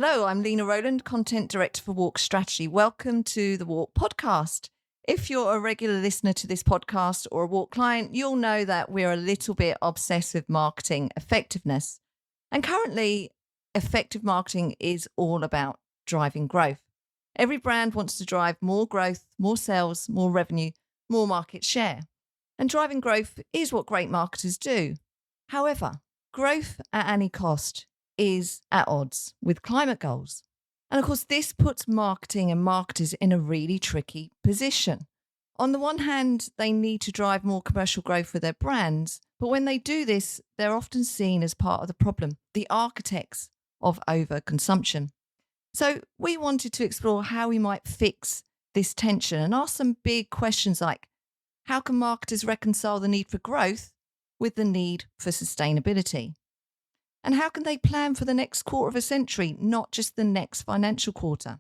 Hello, I'm Lena Rowland, Content Director for WARC Strategy. Welcome to the WARC Podcast. If you're a regular listener to this podcast or a WARC client, you'll know that we're a little bit obsessed with marketing effectiveness. And currently, effective marketing is all about driving growth. Every brand wants to drive more growth, more sales, more revenue, more market share. And driving growth is what great marketers do. However, growth at any cost is at odds with climate goals. And of course, this puts marketing and marketers in a really tricky position. On the one hand, they need to drive more commercial growth for their brands, but when they do this, they're often seen as part of the problem, the architects of overconsumption. So we wanted to explore how we might fix this tension and ask some big questions like, how can marketers reconcile the need for growth with the need for sustainability? And how can they plan for the next quarter of a century, not just the next financial quarter?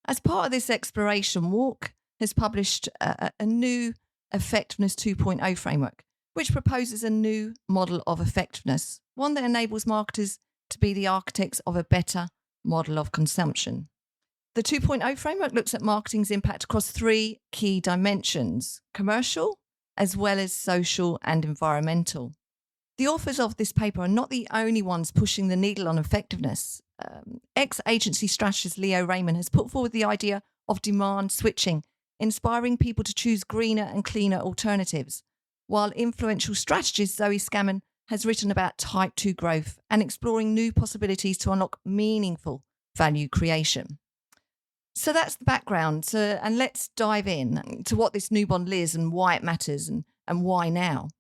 As part of this exploration, WARC has published a new Effectiveness 2.0 framework, which proposes a new model of effectiveness, one that enables marketers to be the architects of a better model of consumption. The 2.0 framework looks at marketing's impact across three key dimensions: commercial, as well as social and environmental. The authors of this paper are not the only ones pushing the needle on effectiveness. Ex-agency strategist Leo Raymond has put forward the idea of demand switching, inspiring people to choose greener and cleaner alternatives, while influential strategist Zoe Scammon has written about type 2 growth and exploring new possibilities to unlock meaningful value creation. So that's the background. And let's dive in to what this new bond is and why it matters and why now.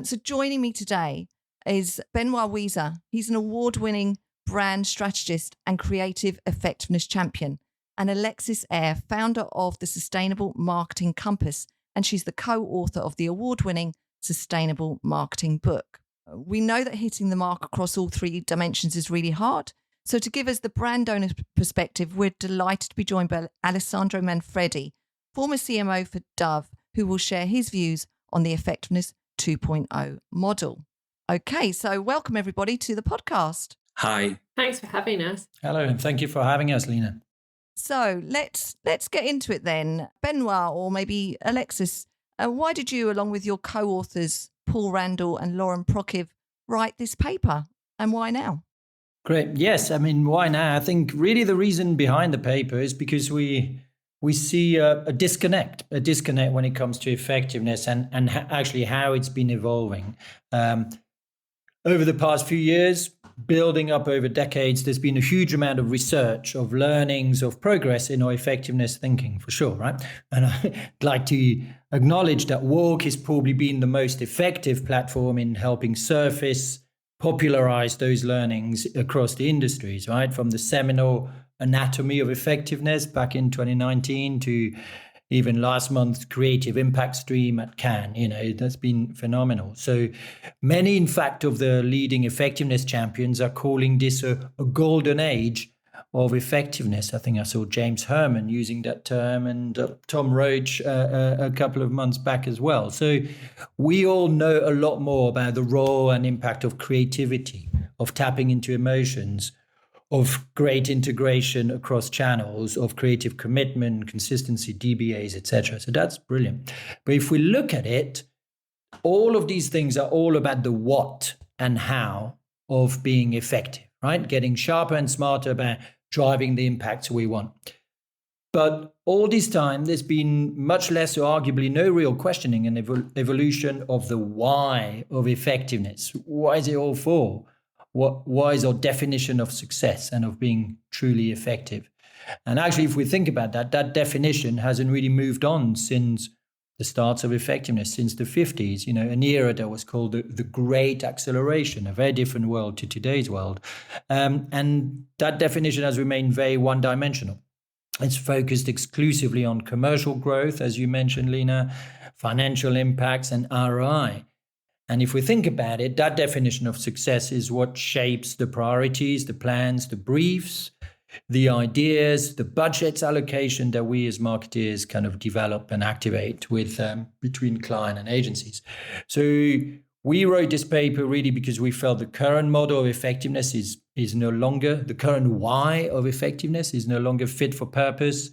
So joining me today is Benoit Wiesser. He's an award-winning brand strategist and creative effectiveness champion, and Alexis Eyre, founder of the Sustainable Marketing Compass, and she's the co-author of the award-winning Sustainable Marketing book. We know that hitting the mark across all three dimensions is really hard. So to give us the brand owner perspective, we're delighted to be joined by Alessandro Manfredi, former CMO for Dove, who will share his views on the Effectiveness 2.0 model. Okay, so welcome everybody to the podcast. Hi. Thanks for having us. Hello, and thank you for having us, Lena. So let's get into it then. Benoit, or maybe Alexis, why did you, along with your co-authors, Paul Randall and Lauren Prokiv, write this paper, and why now? Great. Yes, I mean, why now? I think really the reason behind the paper is because we see a disconnect when it comes to effectiveness and actually how it's been evolving. Over the past few years, building up over decades, there's been a huge amount of research, of learnings, of progress in our effectiveness thinking, for sure, right? And I'd like to acknowledge that WARC has probably been the most effective platform in helping popularize those learnings across the industries, right? From the seminal Anatomy of Effectiveness back in 2019 to even last month's Creative Impact Stream at Cannes. That's been phenomenal. So many, in fact, of the leading effectiveness champions are calling this a golden age of effectiveness. I think I saw James Herman using that term and Tom Roach a couple of months back as well. So we all know a lot more about the role and impact of creativity, of tapping into emotions, of great integration across channels, of creative commitment, consistency, DBAs, etc. So that's brilliant. But if we look at it, all of these things are all about the what and how of being effective, right? Getting sharper and smarter about driving the impacts we want. But all this time, there's been much less, or arguably no real questioning and evolution of the why of effectiveness. Why is it all for? Why is our definition of success and of being truly effective? And actually, if we think about that definition hasn't really moved on since the start of effectiveness, since the 50s, an era that was called the Great Acceleration, a very different world to today's world. And that definition has remained very one-dimensional. It's focused exclusively on commercial growth, as you mentioned, Lena, financial impacts and ROI. And if we think about it, that definition of success is what shapes the priorities, the plans, the briefs, the ideas, the budgets allocation that we as marketeers kind of develop and activate with between client and agencies. So We wrote this paper really because we felt the current model of effectiveness is no longer, the current why of effectiveness is no longer fit for purpose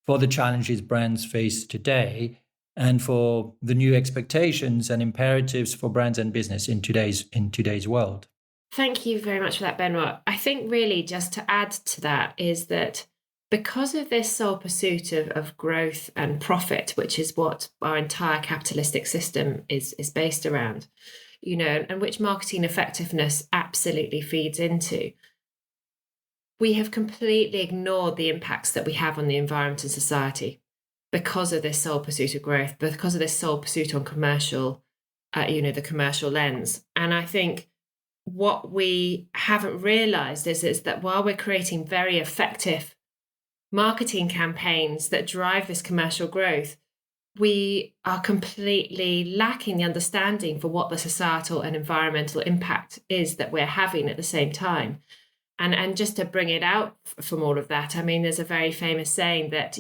for the challenges brands face today and for the new expectations and imperatives for brands and business in today's world. Thank you very much for that, Benoit. I think really just to add to that is that because of this sole pursuit of growth and profit, which is what our entire capitalistic system is based around, and which marketing effectiveness absolutely feeds into, we have completely ignored the impacts that we have on the environment and society because of this sole pursuit of growth, because of this sole pursuit on commercial, the commercial lens. And I think what we haven't realized is that while we're creating very effective marketing campaigns that drive this commercial growth, we are completely lacking the understanding for what the societal and environmental impact is that we're having at the same time. And just to bring it out from all of that, I mean, there's a very famous saying that,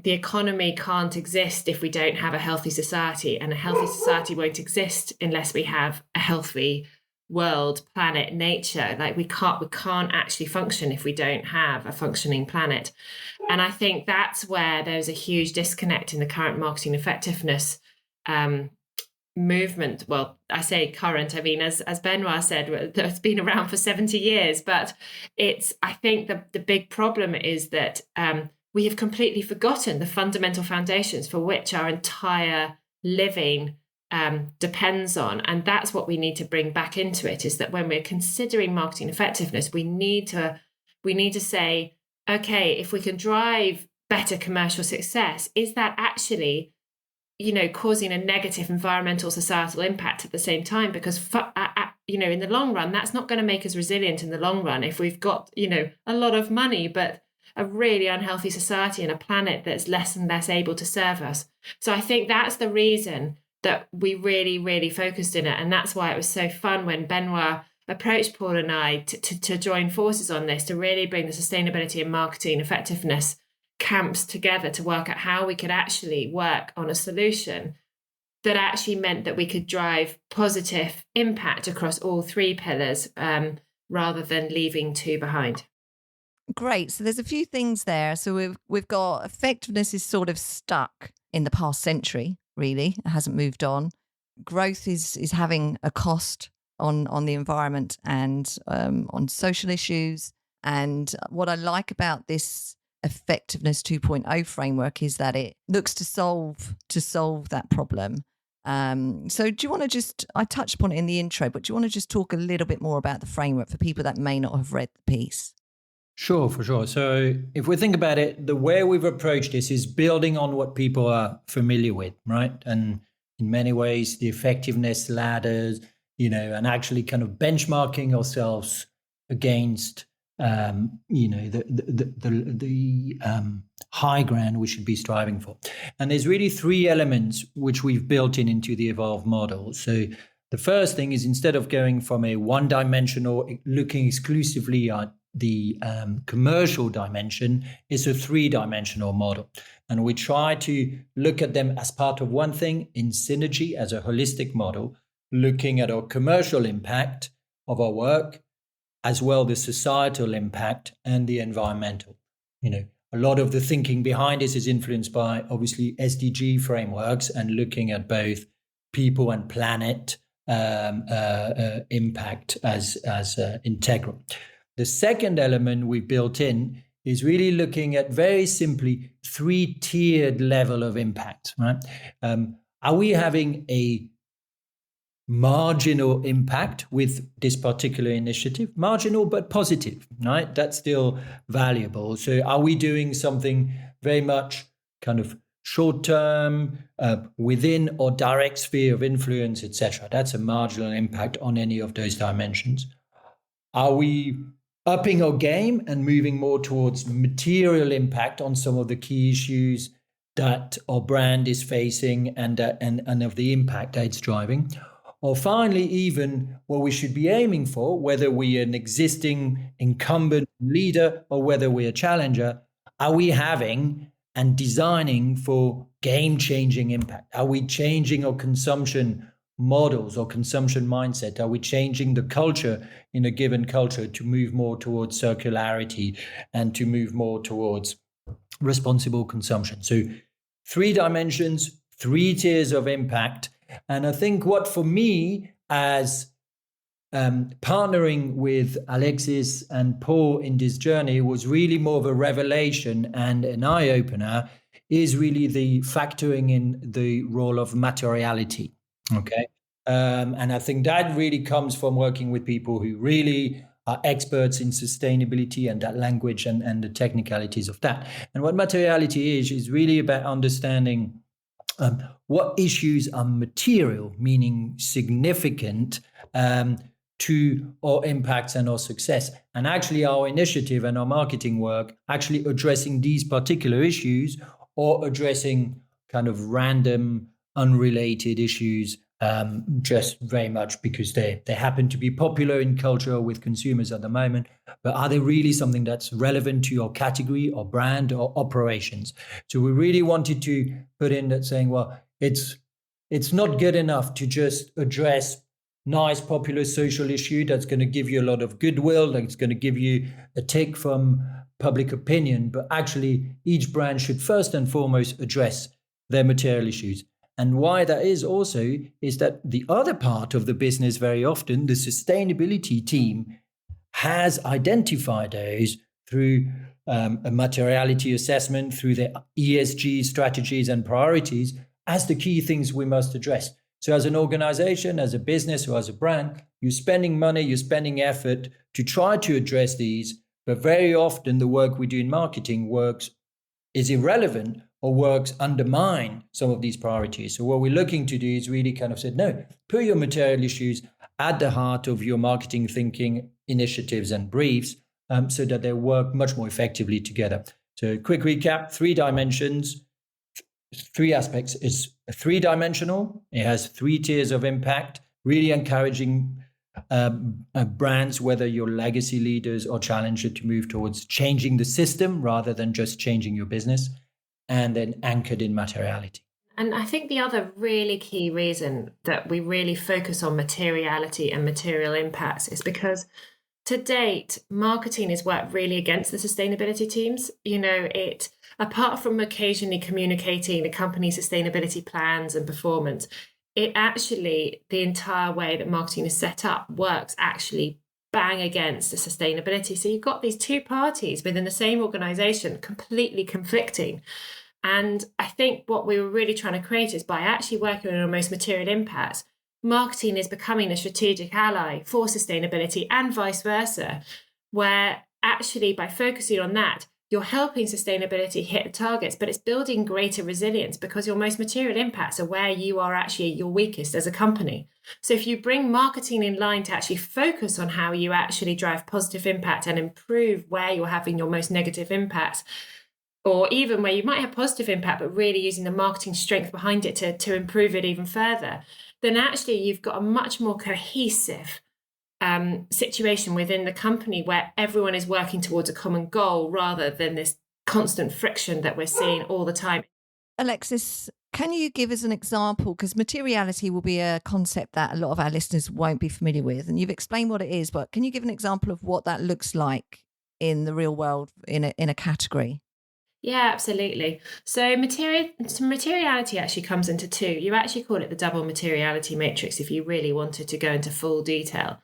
the economy can't exist if we don't have a healthy society, and a healthy society won't exist unless we have a healthy world, planet, nature. Like we can't actually function if we don't have a functioning planet. And I think that's where there's a huge disconnect in the current marketing effectiveness movement. Well, I say current, I mean, as Benoit said, it's been around for 70 years, but I think the big problem is that we have completely forgotten the fundamental foundations for which our entire living depends on. And that's what we need to bring back into it, is that when we're considering marketing effectiveness, we need to say, okay, if we can drive better commercial success, is that actually, causing a negative environmental societal impact at the same time? Because, in the long run, that's not going to make us resilient in the long run if we've got, a lot of money, but a really unhealthy society and a planet that's less and less able to serve us. So I think that's the reason that we really, really focused in it. And that's why it was so fun when Benoit approached Paul and I to join forces on this, to really bring the sustainability and marketing effectiveness camps together to work out how we could actually work on a solution that actually meant that we could drive positive impact across all three pillars rather than leaving two behind. Great. So there's a few things there. So we've got effectiveness is sort of stuck in the past century, really. It hasn't moved on. Growth is having a cost on the environment and on social issues. And what I like about this effectiveness 2.0 framework is that it looks to solve that problem. So do you want to I touched upon it in the intro, but do you want to just talk a little bit more about the framework for people that may not have read the piece? Sure, for sure. So if we think about it, the way we've approached this is building on what people are familiar with, right? And in many ways, the effectiveness ladders, and actually kind of benchmarking ourselves against, the high ground we should be striving for. And there's really three elements which we've built into the evolved model. So the first thing is, instead of going from a one-dimensional, looking exclusively at the commercial dimension, is a three-dimensional model. And we try to look at them as part of one thing in synergy as a holistic model, looking at our commercial impact of our work, as well the societal impact and the environmental. A lot of the thinking behind this is influenced by, obviously, SDG frameworks and looking at both people and planet impact as integral. The second element we built in is really looking at, very simply, three-tiered level of impact, right? Are we having a marginal impact with this particular initiative? Marginal but positive, right? That's still valuable. So are we doing something very much kind of short-term, within or direct sphere of influence, etc.? That's a marginal impact on any of those dimensions. Are we upping our game and moving more towards material impact on some of the key issues that our brand is facing and of the impact that it's driving? Or finally, even what we should be aiming for, whether we're an existing incumbent leader or whether we're a challenger, are we having and designing for game-changing impact? Are we changing our consumption models or consumption mindset? Are we changing the culture in a given culture to move more towards circularity and to move more towards responsible consumption? So 3 dimensions, 3 tiers of impact. And I think what for me, as partnering with Alexis and Paul in this journey, was really more of a revelation and an eye-opener, is really the factoring in the role of materiality. Okay. And I think that really comes from working with people who really are experts in sustainability and that language and the technicalities of that. And what materiality is really about understanding what issues are material, meaning significant to our impacts and our success. And actually our initiative and our marketing work actually addressing these particular issues or addressing kind of random, unrelated issues just very much because they happen to be popular in culture with consumers at the moment. But are they really something that's relevant to your category or brand or operations? So we really wanted to put in that saying, well, it's not good enough to just address nice, popular social issue that's going to give you a lot of goodwill, that's going to give you a take from public opinion, but actually each brand should first and foremost address their material issues. And why that is also is that the other part of the business, very often, the sustainability team has identified those through a materiality assessment, through their ESG strategies and priorities as the key things we must address. So as an organization, as a business, or as a brand, you're spending money, you're spending effort to try to address these, but very often the work we do in marketing is irrelevant or works undermine some of these priorities. So what we're looking to do is really kind of say, no, put your material issues at the heart of your marketing thinking initiatives and briefs so that they work much more effectively together. So quick recap, 3 dimensions, 3 aspects. It's 3-dimensional. It has 3 tiers of impact, really encouraging brands, whether you're legacy leaders or challenger, to move towards changing the system rather than just changing your business, and then anchored in materiality. And I think the other really key reason that we really focus on materiality and material impacts is because to date, marketing has worked really against the sustainability teams. Apart from occasionally communicating the company's sustainability plans and performance, it actually, the entire way that marketing is set up works actually bang against the sustainability. So you've got these 2 parties within the same organization completely conflicting. And I think what we were really trying to create is by actually working on our most material impacts, marketing is becoming a strategic ally for sustainability and vice versa, where actually by focusing on that, you're helping sustainability hit the targets, but it's building greater resilience because your most material impacts are where you are actually your weakest as a company. So if you bring marketing in line to actually focus on how you actually drive positive impact and improve where you're having your most negative impacts, or even where you might have positive impact, but really using the marketing strength behind it to improve it even further, then actually you've got a much more cohesive situation within the company where everyone is working towards a common goal rather than this constant friction that we're seeing all the time. Alexis, can you give us an example? Because materiality will be a concept that a lot of our listeners won't be familiar with. And you've explained what it is, but can you give an example of what that looks like in the real world in a category? Yeah, absolutely. So materiality actually comes into 2. You actually call it the double materiality matrix if you really wanted to go into full detail.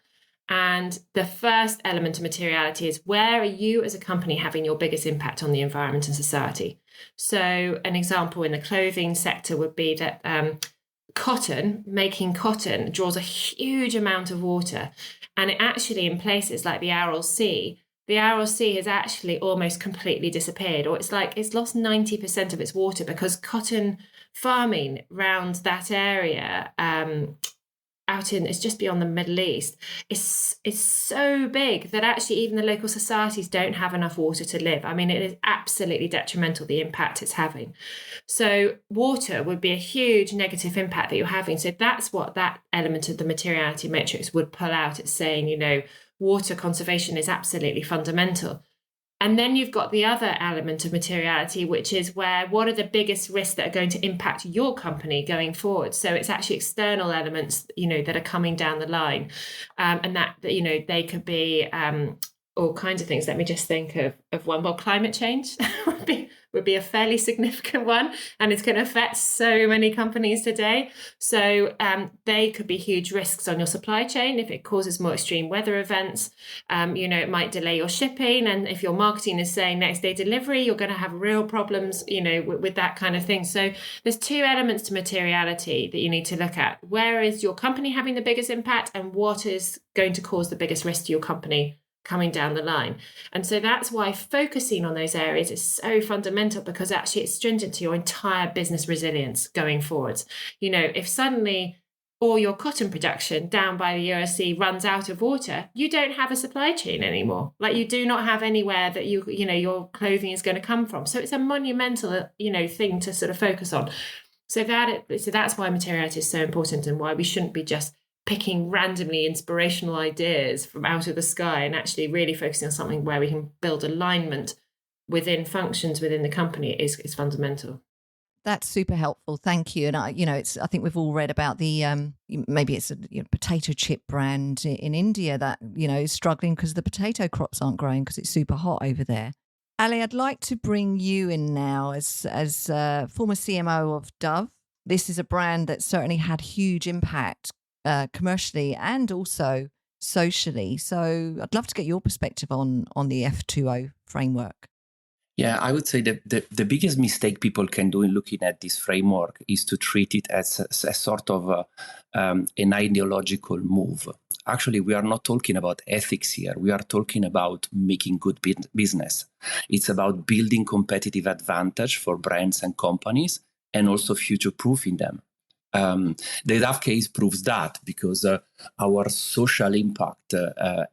And the first element of materiality is, where are you as a company having your biggest impact on the environment and society? So an example in the clothing sector would be that making cotton draws a huge amount of water. And it actually, in places like the Aral Sea has actually almost completely disappeared, or it's lost 90% of its water because cotton farming around that area it's just beyond the Middle East, is so big that actually even the local societies don't have enough water to live. I mean, it is absolutely detrimental, the impact it's having. So water would be a huge negative impact that you're having. So that's what that element of the materiality matrix would pull out. It's saying, water conservation is absolutely fundamental. And then you've got the other element of materiality, which is what are the biggest risks that are going to impact your company going forward? So it's actually external elements, that are coming down the line, and that they could be all kinds of things. Let me just think of one. Well, climate change would be a fairly significant one, and it's going to affect so many companies today. So they could be huge risks on your supply chain if it causes more extreme weather events. It might delay your shipping, and if your marketing is saying next day delivery, you're going to have real problems, with that kind of thing. So there's two elements to materiality that you need to look at. Where is your company having the biggest impact, and what is going to cause the biggest risk to your company coming down the line? And so that's why focusing on those areas is so fundamental, because actually it's stringent to your entire business resilience going forwards. If suddenly all your cotton production down by the USC runs out of water, you don't have a supply chain anymore. Like, you do not have anywhere that your clothing is going to come from. So it's a monumental thing to sort of focus on. So that's why materiality is so important, and why we shouldn't be just picking randomly inspirational ideas from out of the sky, and actually really focusing on something where we can build alignment within functions within the company is fundamental. That's super helpful. Thank you. And I think we've all read about the maybe it's a potato chip brand in India that is struggling because the potato crops aren't growing because it's super hot over there. Ali, I'd like to bring you in now as former CMO of Dove. This is a brand that certainly had huge impact commercially and also socially. So I'd love to get your perspective on the F2O framework. Yeah, I would say that the biggest mistake people can do in looking at this framework is to treat it as a sort of an ideological move. Actually, we are not talking about ethics here. We are talking about making good business. It's about building competitive advantage for brands and companies, and also future-proofing them. The Dove case proves that, because our social impact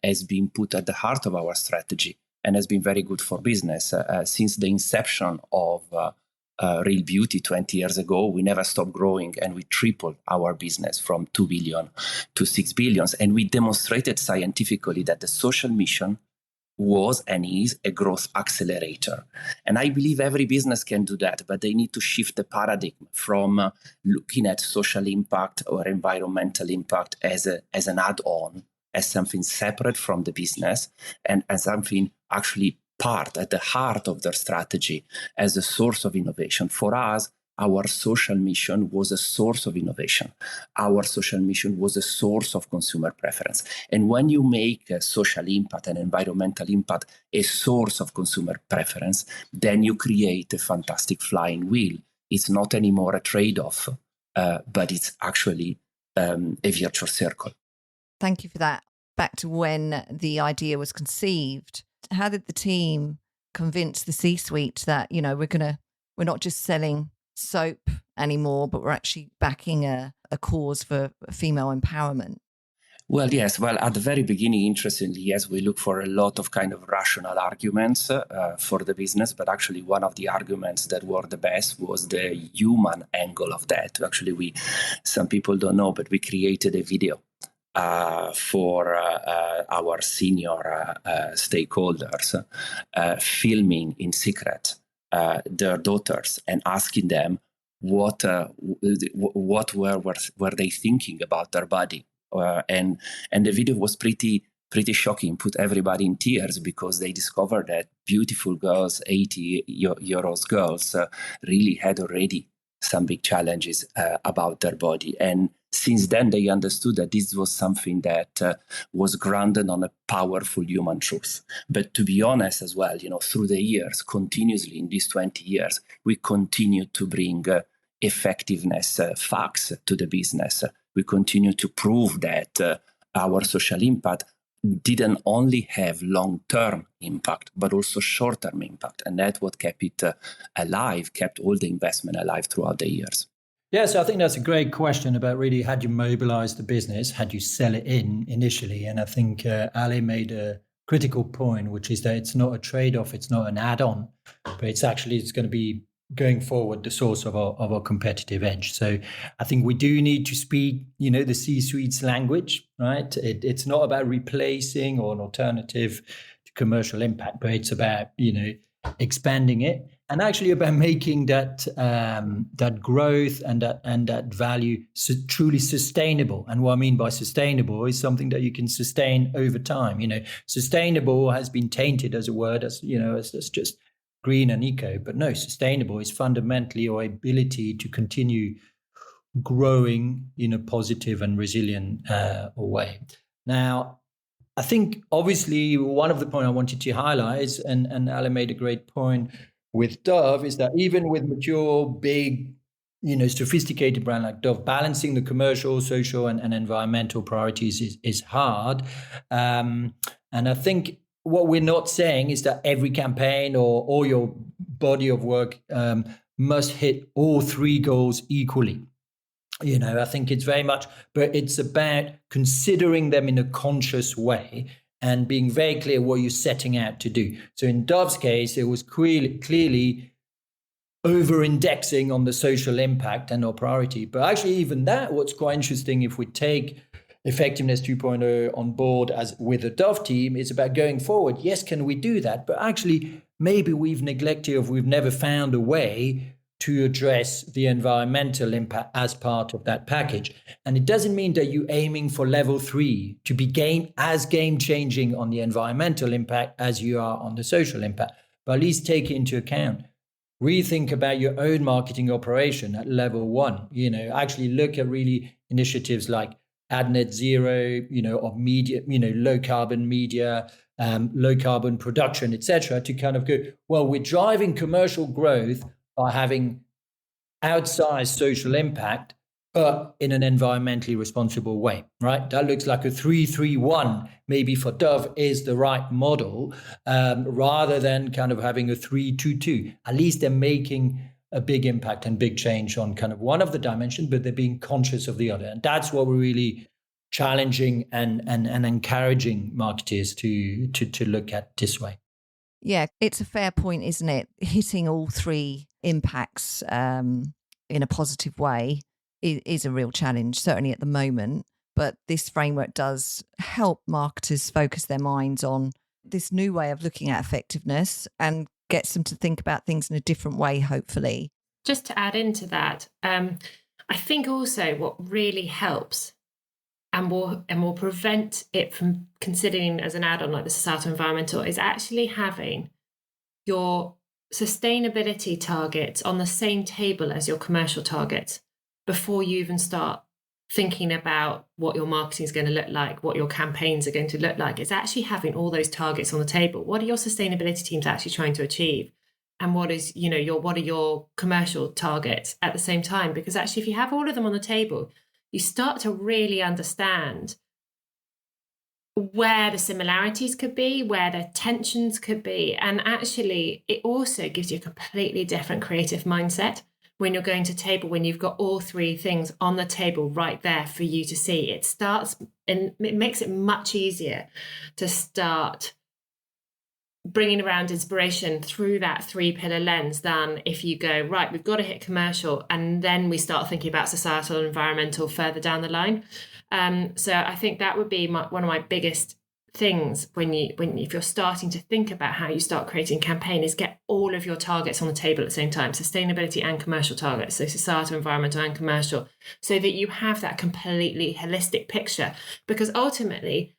has been put at the heart of our strategy and has been very good for business. Since the inception of Real Beauty 20 years ago, we never stopped growing, and we tripled our business from 2 billion to 6 billion. And we demonstrated scientifically that the social mission was and is a growth accelerator. And I believe every business can do that, but they need to shift the paradigm from looking at social impact or environmental impact as an add-on, as something separate from the business, and as something actually part at the heart of their strategy as a source of innovation. For us, our social mission was a source of innovation. Our social mission was a source of consumer preference. And when you make a social impact and environmental impact a source of consumer preference, then you create a fantastic flying wheel. It's not anymore a trade-off, but it's actually a virtuous circle. Thank you for that. Back to when the idea was conceived, how did the team convince the C-suite that, we're not just selling soap anymore, but we're actually backing a cause for female empowerment? Well, yes. Well, at the very beginning, interestingly, yes, we look for a lot of kind of rational arguments for the business. But actually, one of the arguments that were the best was the human angle of that. Actually, some people don't know, but we created a video for our senior stakeholders, filming in secret their daughters and asking them what were they thinking about their body, and the video was pretty shocking, put everybody in tears, because they discovered that beautiful girls, 80-year-old girls, really had already some big challenges about their body. And since then, they understood that this was something that was grounded on a powerful human truth. But to be honest as well, through the years, continuously in these 20 years, we continue to bring effectiveness facts to the business. We continue to prove that our social impact didn't only have long-term impact, but also short-term impact. And that's what kept it alive, kept all the investment alive throughout the years. Yeah, so I think that's a great question about really, had you mobilize the business, had you sell it in initially? And I think Ali made a critical point, which is that it's not a trade-off, it's not an add-on, but it's going to be going forward the source of our competitive edge. So I think we do need to speak, the C-suite's language, right? It's not about replacing or an alternative commercial impact, but it's about, expanding it, and actually about making that growth and that value truly sustainable. And what I mean by sustainable is something that you can sustain over time. Sustainable has been tainted as a word, as just green and eco, but no, sustainable is fundamentally your ability to continue growing in a positive and resilient way. Now, I think obviously one of the points I wanted to highlight is, and Alan made a great point with Dove, is that even with mature, big, sophisticated brand like Dove, balancing the commercial, social, and environmental priorities is hard. And I think what we're not saying is that every campaign or all your body of work must hit all three goals equally. I think it's very much, but it's about considering them in a conscious way and being very clear what you're setting out to do. So in Dove's case, it was clearly over-indexing on the social impact and our priority. But actually, even that, what's quite interesting, if we take Effectiveness 2.0 on board as with the Dove team, is about going forward. Yes, can we do that? But actually, maybe we've neglected or we've never found a way to address the environmental impact as part of that package. And it doesn't mean that you're aiming for level 3 to be game-changing on the environmental impact as you are on the social impact, but at least take it into account. Rethink about your own marketing operation at level 1. Actually look at really initiatives like Ad Net Zero, of media, low carbon media, low carbon production, etc., to kind of go, well, we're driving commercial growth by having outsized social impact, but in an environmentally responsible way, right? That looks like a 3-3-1, maybe for Dove is the right model, rather than kind of having a 3-2-2. At least they're making a big impact and big change on kind of one of the dimensions, but they're being conscious of the other. And that's what we're really challenging and encouraging marketers to look at this way. Yeah, it's a fair point, isn't it? Hitting all three impacts in a positive way is a real challenge, certainly at the moment. But this framework does help marketers focus their minds on this new way of looking at effectiveness and gets them to think about things in a different way, hopefully. Just to add into that, I think also what really helps and will prevent it from considering as an add-on like the societal environmental is actually having your sustainability targets on the same table as your commercial targets before you even start thinking about what your marketing is going to look like, what your campaigns are going to look like. It's actually having all those targets on the table. What are your sustainability teams actually trying to achieve? And what are your commercial targets at the same time? Because actually, if you have all of them on the table, you start to really understand where the similarities could be, where the tensions could be. And actually, it also gives you a completely different creative mindset when you're going to table, when you've got all three things on the table right there for you to see. It starts, and it makes it much easier to start bringing around inspiration through that 3-pillar lens than if you go, right, we've got to hit commercial, and then we start thinking about societal and environmental further down the line. So I think that would be one of my biggest things if you're starting to think about how you start creating a campaign, is get all of your targets on the table at the same time, sustainability and commercial targets, so societal, environmental and commercial, so that you have that completely holistic picture. Because ultimately,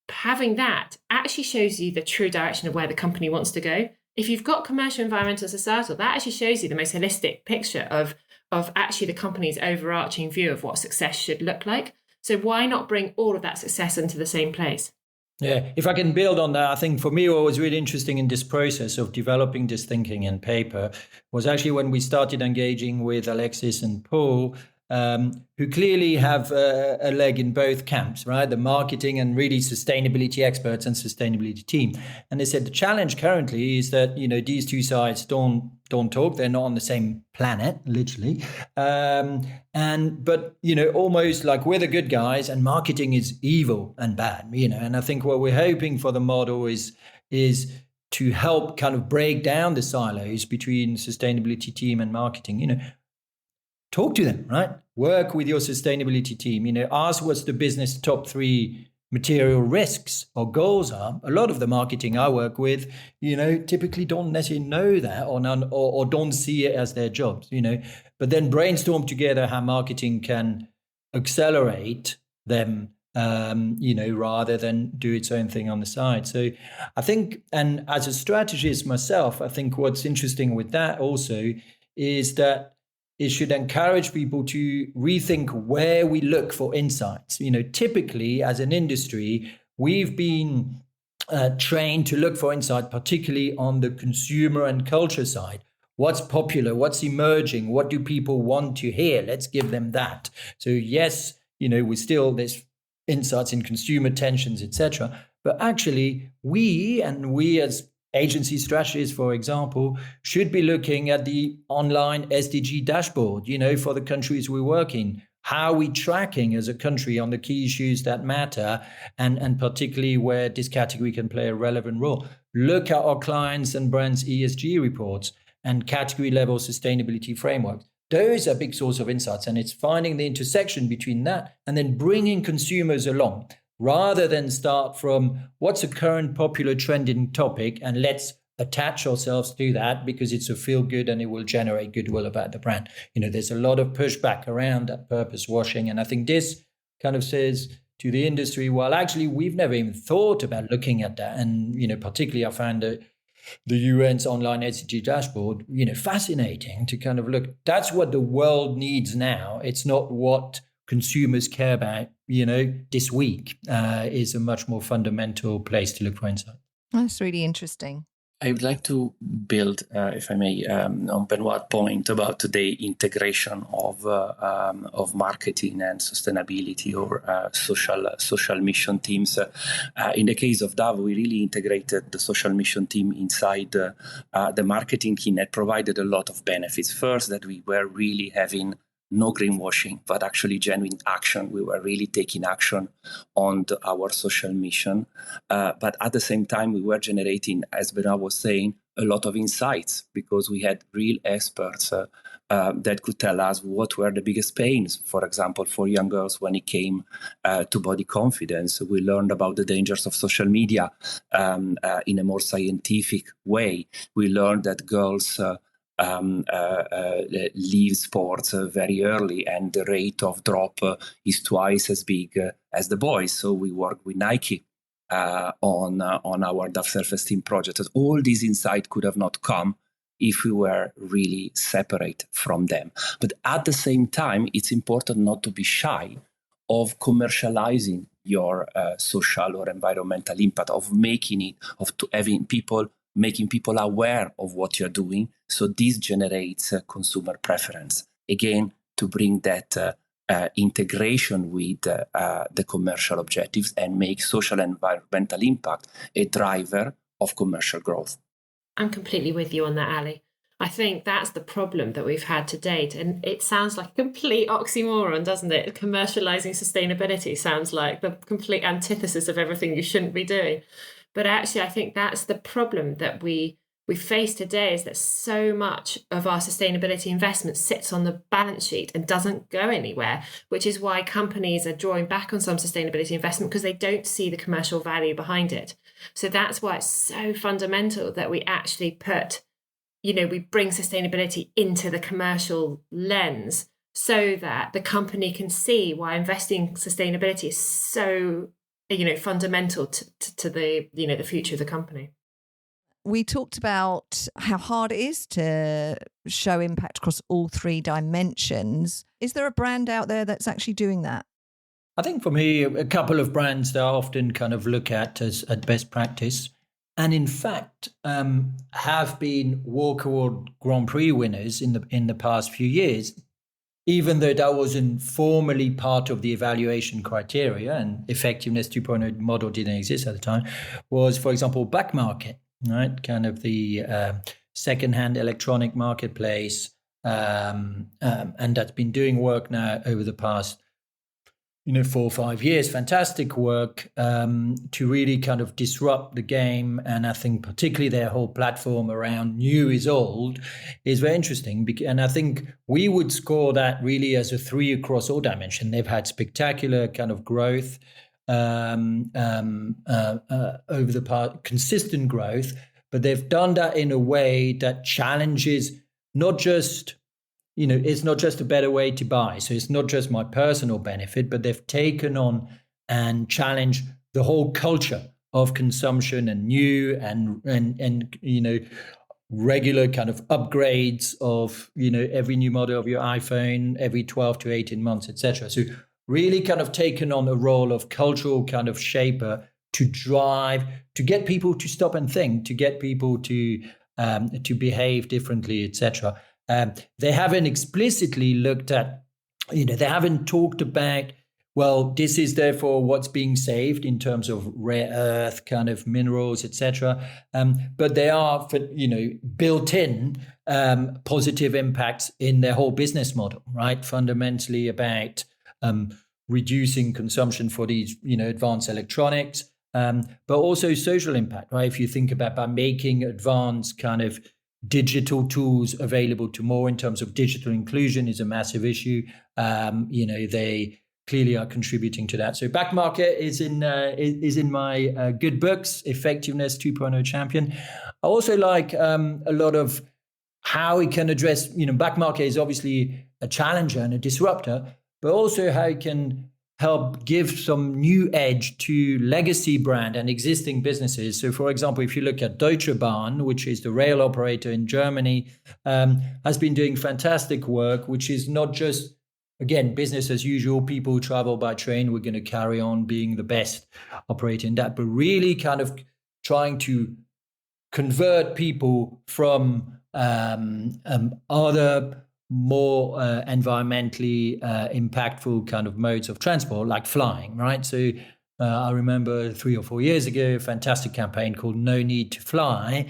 having that actually shows you the true direction of where the company wants to go. If you've got commercial, environmental, societal, that actually shows you the most holistic picture of actually the company's overarching view of what success should look like. So why not bring all of that success into the same place? Yeah, if I can build on that, I think for me what was really interesting in this process of developing this thinking in paper was actually when we started engaging with Alexis and Paul, who clearly have a leg in both camps, right? The marketing and really sustainability experts and sustainability team. And they said the challenge currently is that, these two sides don't talk. They're not on the same planet, literally. But almost like we're the good guys and marketing is evil and bad, And I think what we're hoping for the model is to help kind of break down the silos between sustainability team and marketing, Talk to them, right? Work with your sustainability team. Ask what's the business top 3 material risks or goals are. A lot of the marketing I work with, typically don't necessarily know that or don't see it as their jobs, but then brainstorm together how marketing can accelerate them, rather than do its own thing on the side. So I think, and as a strategist myself, I think what's interesting with that also is that it should encourage people to rethink where we look for insights. Typically as an industry, we've been trained to look for insight, particularly on the consumer and culture side. What's popular? What's emerging? What do people want to hear? Let's give them that. So yes, there's insights in consumer tensions, etc. But actually, we as agency strategists, for example, should be looking at the online SDG dashboard, for the countries we work in. How are we tracking as a country on the key issues that matter, and particularly where this category can play a relevant role? Look at our clients' and brands' ESG reports and category level sustainability frameworks. Those are big source of insights, and it's finding the intersection between that and then bringing consumers along, rather than start from what's a current popular trending topic and let's attach ourselves to that because it's a feel good and it will generate goodwill about the brand. There's a lot of pushback around that purpose washing. And I think this kind of says to the industry, well, actually, we've never even thought about looking at that. And, particularly I found the UN's online SDG dashboard, fascinating to kind of look. That's what the world needs now. It's not what consumers care about, this week is a much more fundamental place to look for insight. That's really interesting. I would like to build, if I may, on Benoit's point about the integration of marketing and sustainability or social mission teams. In the case of Dove, we really integrated the social mission team inside the marketing team that provided a lot of benefits. First, that we were really having no greenwashing, but actually genuine action. We were really taking action on our social mission. But at the same time, we were generating, as Benoit was saying, a lot of insights because we had real experts that could tell us what were the biggest pains, for example, for young girls when it came to body confidence. We learned about the dangers of social media in a more scientific way. We learned that girls leave sports very early, and the rate of drop is twice as big as the boys. So we work with Nike on our Dove Self-Esteem project. All these insights could have not come if we were really separate from them. But at the same time, it's important not to be shy of commercializing your social or environmental impact, of making it, having people, making people aware of what you're doing. So this generates consumer preference. Again, to bring that integration with the commercial objectives and make social and environmental impact a driver of commercial growth. I'm completely with you on that, Ali. I think that's the problem that we've had to date. And it sounds like a complete oxymoron, doesn't it? Commercializing sustainability sounds like the complete antithesis of everything you shouldn't be doing. But actually, I think that's the problem that we face today, is that so much of our sustainability investment sits on the balance sheet and doesn't go anywhere, which is why companies are drawing back on some sustainability investment, because they don't see the commercial value behind it. So that's why it's so fundamental that we actually put, we bring sustainability into the commercial lens so that the company can see why investing in sustainability is so fundamental to the the future of the company. We talked about how hard it is to show impact across all three dimensions. Is there a brand out there that's actually doing that? I think for me, a couple of brands that I often kind of look at as at best practice, and in fact have been WARC Award Grand Prix winners in the past few years, even though that wasn't formally part of the evaluation criteria and effectiveness 2.0 model didn't exist at the time, was, for example, Backmarket, right? Kind of the secondhand electronic marketplace. And that's been doing work now over the past 4 or 5 years, fantastic work to really kind of disrupt the game. And I think particularly their whole platform around new is old is very interesting. And I think we would score that really as a 3 across all dimensions. They've had spectacular kind of growth over the past, consistent growth, but they've done that in a way that challenges not just, it's not just a better way to buy. So it's not just my personal benefit, but they've taken on and challenged the whole culture of consumption and new and regular kind of upgrades of, every new model of your iPhone every 12 to 18 months, etc. So really kind of taken on a role of cultural kind of shaper to drive, to get people to stop and think, to get people to behave differently, etc. They haven't explicitly looked at, they haven't talked about, well, this is therefore what's being saved in terms of rare earth kind of minerals, etc. But they are, built in positive impacts in their whole business model, right? Fundamentally about reducing consumption for these, advanced electronics, but also social impact, right? If you think about by making advanced kind of digital tools available to more in terms of digital inclusion is a massive issue. They clearly are contributing to that. So back market is in my good books, Effectiveness 2.0 Champion. I also like a lot of how it can address, back market is obviously a challenger and a disruptor, but also how it can help give some new edge to legacy brand and existing businesses. So, for example, if you look at Deutsche Bahn, which is the rail operator in Germany, has been doing fantastic work, which is not just, again, business as usual, people travel by train, we're going to carry on being the best operator in that, but really kind of trying to convert people from other more environmentally impactful kind of modes of transport, like flying, right? So I remember 3 or 4 years ago, a fantastic campaign called No Need to Fly,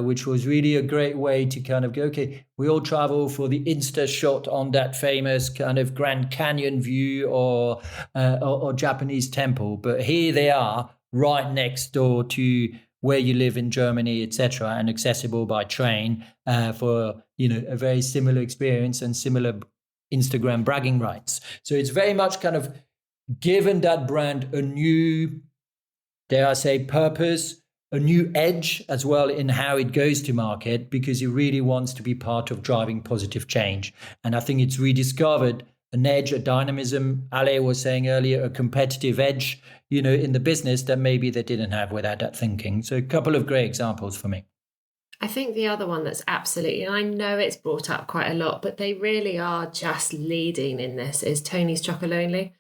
which was really a great way to kind of go, okay, we all travel for the Insta shot on that famous kind of Grand Canyon view or Japanese temple. But here they are right next door to where you live in Germany, etc., and accessible by train for, a very similar experience and similar Instagram bragging rights. So it's very much kind of given that brand a new, dare I say, purpose, a new edge as well in how it goes to market, because it really wants to be part of driving positive change. And I think it's rediscovered an edge, a dynamism, Ale was saying earlier, a competitive edge, in the business that maybe they didn't have without that thinking. So a couple of great examples for me. I think the other one that's absolutely, and I know it's brought up quite a lot, but they really are just leading in this, is Tony's Chocolonely.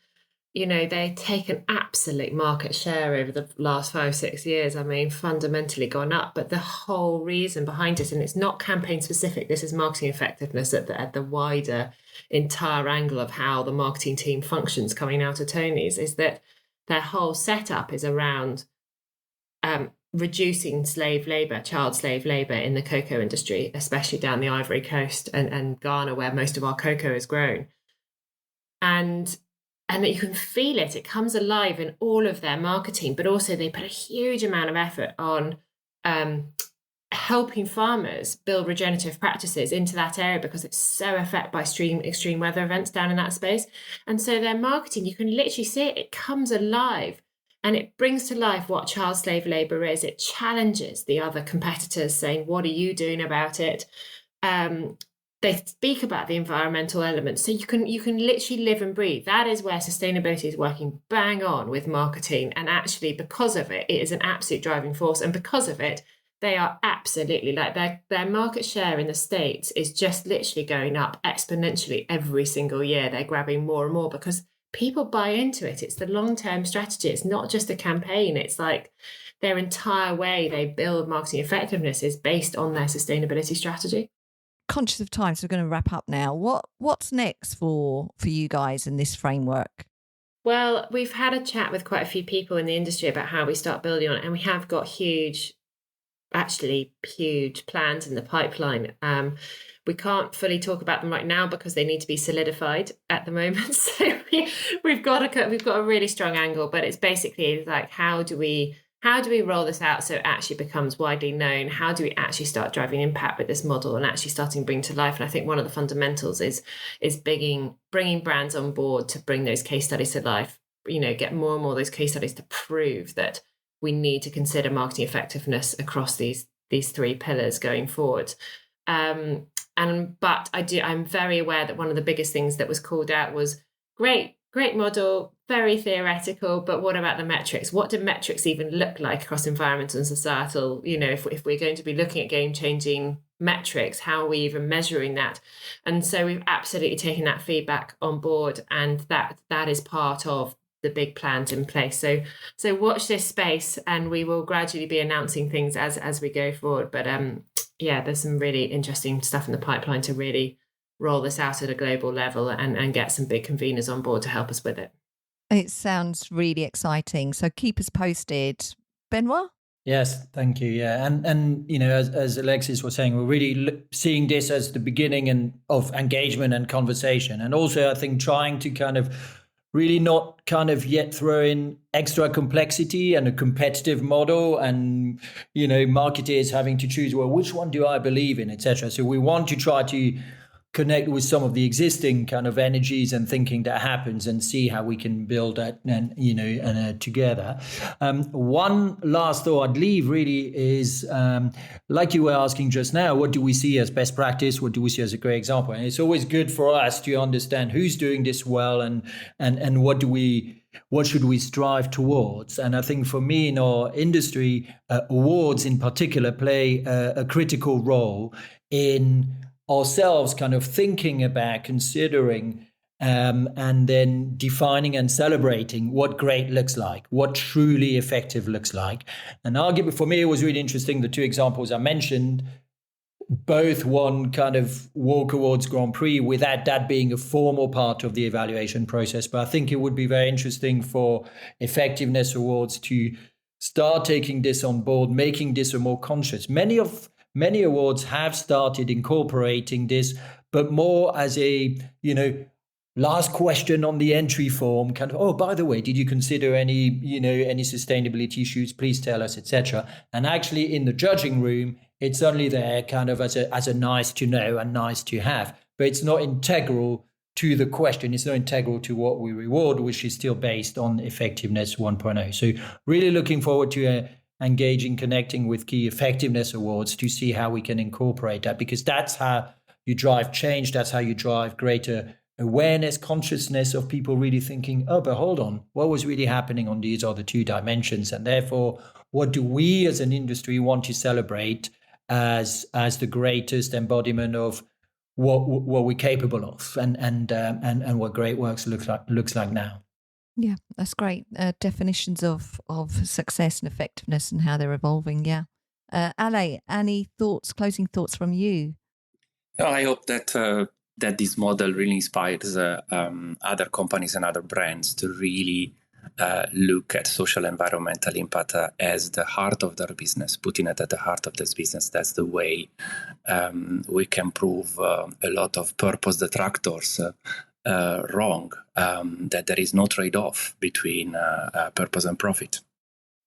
They take an absolute market share over the last 5-6 years. I mean, fundamentally gone up. But the whole reason behind it, and it's not campaign specific, this is marketing effectiveness at the wider entire angle of how the marketing team functions coming out of Tony's, is that their whole setup is around reducing child slave labour in the cocoa industry, especially down the Ivory Coast and Ghana, where most of our cocoa is grown. And that you can feel it. It comes alive in all of their marketing, but also they put a huge amount of effort on helping farmers build regenerative practices into that area, because it's so affected by extreme weather events down in that space. And so their marketing, you can literally see it. It comes alive and it brings to life what child slave labour is. It challenges the other competitors, saying, what are you doing about it? They speak about the environmental elements. So you can literally live and breathe. That is where sustainability is working bang on with marketing. And actually, because of it, it is an absolute driving force. And because of it, they are absolutely, like, their market share in the States is just literally going up exponentially every single year. They're grabbing more and more because people buy into it. It's the long-term strategy. It's not just a campaign. It's like their entire way they build marketing effectiveness is based on their sustainability strategy. Conscious of time, so we're going to wrap up now. What's next for you guys in this framework? Well, we've had a chat with quite a few people in the industry about how we start building on it, and we have got huge plans in the pipeline. We can't fully talk about them right now because they need to be solidified at the moment. So we've got a really strong angle, but it's basically like, how do we roll this out so it actually becomes widely known? How do we actually start driving impact with this model and actually starting to bring to life? And I think one of the fundamentals is bringing brands on board to bring those case studies to life. get more and more of those case studies to prove that we need to consider marketing effectiveness across these three pillars going forward. But I'm very aware that one of the biggest things that was called out was great model, very theoretical, but what about the metrics? What do metrics even look like across environmental and societal? If we're going to be looking at game-changing metrics, how are we even measuring that? And so we've absolutely taken that feedback on board, and that is part of the big plans in place. So watch this space, and we will gradually be announcing things as we go forward. But there's some really interesting stuff in the pipeline to really roll this out at a global level and get some big conveners on board to help us with it. It sounds really exciting. So keep us posted. Benoit? Yes, thank you. Yeah, and as Alexis was saying, we're really seeing this as the beginning of engagement and conversation, and also I think trying to kind of really not kind of yet throw in extra complexity and a competitive model, and marketers having to choose, well, which one do I believe in, etc. So we want to try to connect with some of the existing kind of energies and thinking that happens, and see how we can build that and together. One last thought I'd leave really is, like you were asking just now, what do we see as best practice? What do we see as a great example? And it's always good for us to understand who's doing this well, and what should we strive towards? And I think for me in our industry, awards in particular play a critical role in ourselves kind of thinking about, considering, and then defining and celebrating what great looks like, what truly effective looks like. And arguably for me, it was really interesting, the two examples I mentioned, both won kind of WARC Awards Grand Prix without that being a formal part of the evaluation process. But I think it would be very interesting for effectiveness awards to start taking this on board, making this a more conscious. Many awards have started incorporating this, but more as a, last question on the entry form, kind of, oh, by the way, did you consider any sustainability issues? Please tell us, etc. And actually in the judging room, it's only there kind of as a nice to know and nice to have, but it's not integral to the question. It's not integral to what we reward, which is still based on effectiveness 1.0. So really looking forward to engaging, connecting with key effectiveness awards to see how we can incorporate that, because that's how you drive change. That's how you drive greater awareness, consciousness of people really thinking, oh, but hold on, what was really happening on these other two dimensions? And therefore, what do we as an industry want to celebrate as the greatest embodiment of what we're capable of, and what great works looks like now? Yeah, that's great. Definitions of success and effectiveness and how they're evolving. Yeah. Ale, any closing thoughts from you? I hope that this model really inspires other companies and other brands to really look at social environmental impact as the heart of their business, putting it at the heart of this business. That's the way we can prove a lot of purpose detractors wrong, that there is no trade-off between purpose and profit.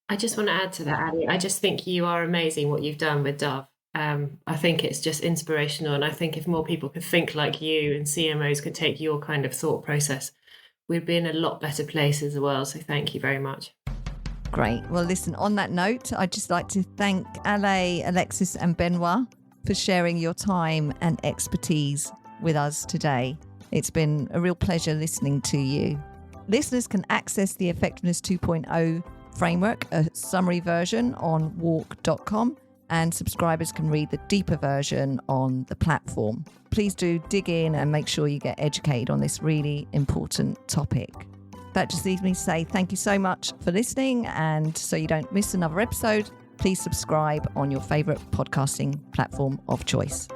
I just want to add to that, Ali. I just think you are amazing what you've done with Dove. I think it's just inspirational, and I think if more people could think like you and CMOs could take your kind of thought process, we'd be in a lot better place as well. So thank you very much. Great. Well, listen, on that note, I'd just like to thank Ale, Alexis and Benoit for sharing your time and expertise with us today. It's been a real pleasure listening to you. Listeners can access the Effectiveness 2.0 framework, a summary version on WARC.com, and subscribers can read the deeper version on the platform. Please do dig in and make sure you get educated on this really important topic. That just leaves me to say thank you so much for listening, and so you don't miss another episode, please subscribe on your favourite podcasting platform of choice.